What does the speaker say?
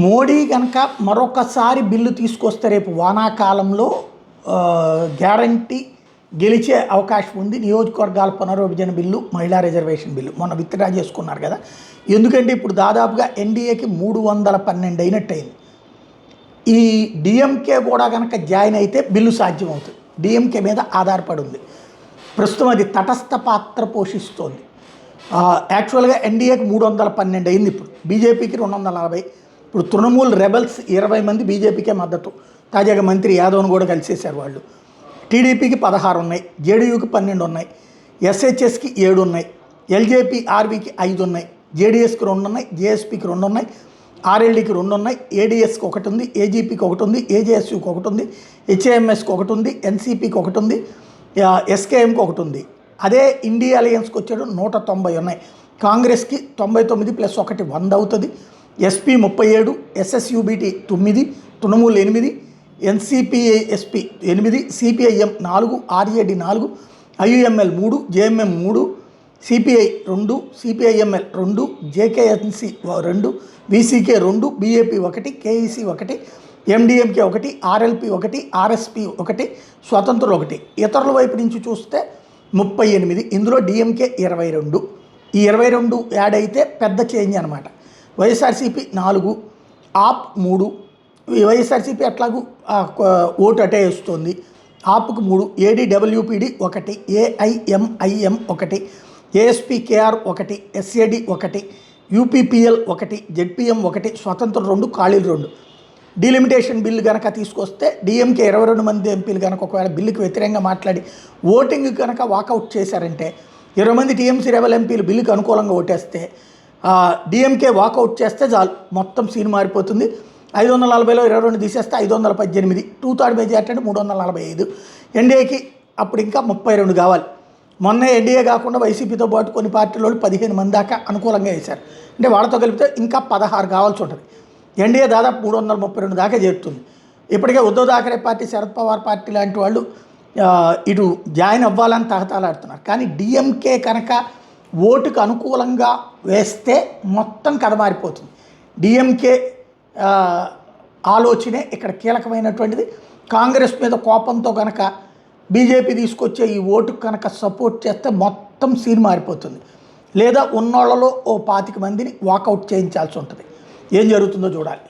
మోడీ కనుక మరొకసారి బిల్లు తీసుకొస్తే రేపు వానాకాలంలో గ్యారంటీ గెలిచే అవకాశం ఉంది. నియోజకవర్గాల పునర్విభజన బిల్లు, మహిళా రిజర్వేషన్ బిల్లు మొన్న విత్డ్రా చేసుకున్నారు కదా. ఎందుకంటే ఇప్పుడు దాదాపుగా ఎన్డీఏకి 312 అయినట్టయింది. ఈ డిఎంకే కూడా కనుక జాయిన్ అయితే బిల్లు సాధ్యమవుతుంది. డిఎంకే మీద ఆధారపడి ఉంది. ప్రస్తుతం అది తటస్థ పాత్ర పోషిస్తోంది. యాక్చువల్గా ఎన్డీఏకి 312 అయింది. ఇప్పుడు బీజేపీకి 240. ఇప్పుడు తృణమూల్ రెబల్స్ 20 మంది బీజేపీకే మద్దతు. తాజాగా మంత్రి యాదవ్ను కూడా కలిసేశారు వాళ్ళు. టీడీపీకి 16 ఉన్నాయి, జేడీయూకి 12 ఉన్నాయి, ఎస్హెచ్ఎస్కి 7 ఉన్నాయి, ఎల్జేపీ ఆర్వీకి 5 ఉన్నాయి, జేడీఎస్కి 2 ఉన్నాయి, జేఎస్పీకి 2 ఉన్నాయి, ఆర్ఎల్డీకి 2 ఉన్నాయి, ఏడీఎస్కి 1 ఉంది, ఏజీపీకి 1 ఉంది, ఏజేఎస్యూకి 1 ఉంది, హెచ్ఏఎంఎస్కి 1 ఉంది, ఎన్సీపీకి 1 ఉంది, ఎస్కేఎంకి 1 ఉంది. అదే ఇండియా అలయన్స్కి వచ్చాడు 190 ఉన్నాయి. కాంగ్రెస్కి 99 + 1 100 అవుతుంది. SP 37, ఎస్ఎస్యూబీటీ 9, Trinamool 8, ఎన్సీపీఎస్పీ 8, CPIM 4, ఆర్ఏడి 4, IUML 3, JMM 3, CPI 2, CPIML 2, జేకేఎన్సీ 2, VCK 2, BAP 1, KEC 1, MDMK 1, RLP 1, RSP 1, స్వతంత్రులు 1. ఇతరుల వైపు నుంచి చూస్తే 38. ఇందులో డిఎంకే 22. ఈ 22 యాడ్ అయితే పెద్ద చేంజ్ అనమాట. వైఎస్ఆర్సీపీ 4, ఆప్ 3. వైఎస్ఆర్సీపీ అట్లాగూ ఓటు అటే వేస్తుంది. ఆప్కు 3, ఏడీడబ్ల్యూపీడీ 1, ఏఐఎంఐఎం 1, ఏఎస్పీకేఆర్ 1, ఎస్ఏడి 1, యూపీపీఎల్ 1, జెడ్పీఎం 1, స్వతంత్రం 2, ఖాళీలు 2. డీలిమిటేషన్ బిల్లు కనుక తీసుకొస్తే డిఎంకే 22 మంది ఎంపీలు కనుక ఒకవేళ బిల్లుకి వ్యతిరేకంగా మాట్లాడి ఓటింగ్ కనుక వాకౌట్ చేశారంటే 20 మంది టీఎంసీ రెబల్ ఎంపీలు బిల్లుకి అనుకూలంగా ఓటేస్తే డిఎంకే వాకౌట్ చేస్తే చాలు, మొత్తం సీన్ మారిపోతుంది. 540లో 22 తీసేస్తే 518, 2/3 మెజార్టీ అంటే 345. ఎన్డీఏకి అప్పుడు ఇంకా 32 కావాలి. మొన్న ఎన్డీఏ కాకుండా వైసీపీతో పాటు కొన్ని పార్టీలు 15 మంది దాకా అనుకూలంగా వేశారు. అంటే వాళ్ళతో కలిపితే ఇంకా 16 కావాల్సి ఉంటుంది. ఎన్డీఏ దాదాపు 332 దాకా చేరుతుంది. ఇప్పటికే ఉద్ధవ్ థాకరే పార్టీ, శరద్ పవార్ పార్టీ లాంటి వాళ్ళు ఇటు జాయిన్ అవ్వాలని తహతాలాడుతున్నారు. కానీ డిఎంకే కనుక ఓటుకు అనుకూలంగా వేస్తే మొత్తం కథ మారిపోతుంది. డిఎంకే ఆలోచనే ఇక్కడ కీలకమైనటువంటిది. కాంగ్రెస్ మీద కోపంతో కనుక బీజేపీ తీసుకొచ్చే ఈ ఓటుకు కనుక సపోర్ట్ చేస్తే మొత్తం సీన్ మారిపోతుంది. లేదా ఉన్నోళ్లలో ఓ 25 మందిని వాకౌట్ చేయించాల్సి ఉంటుంది. ఏం జరుగుతుందో చూడాలి.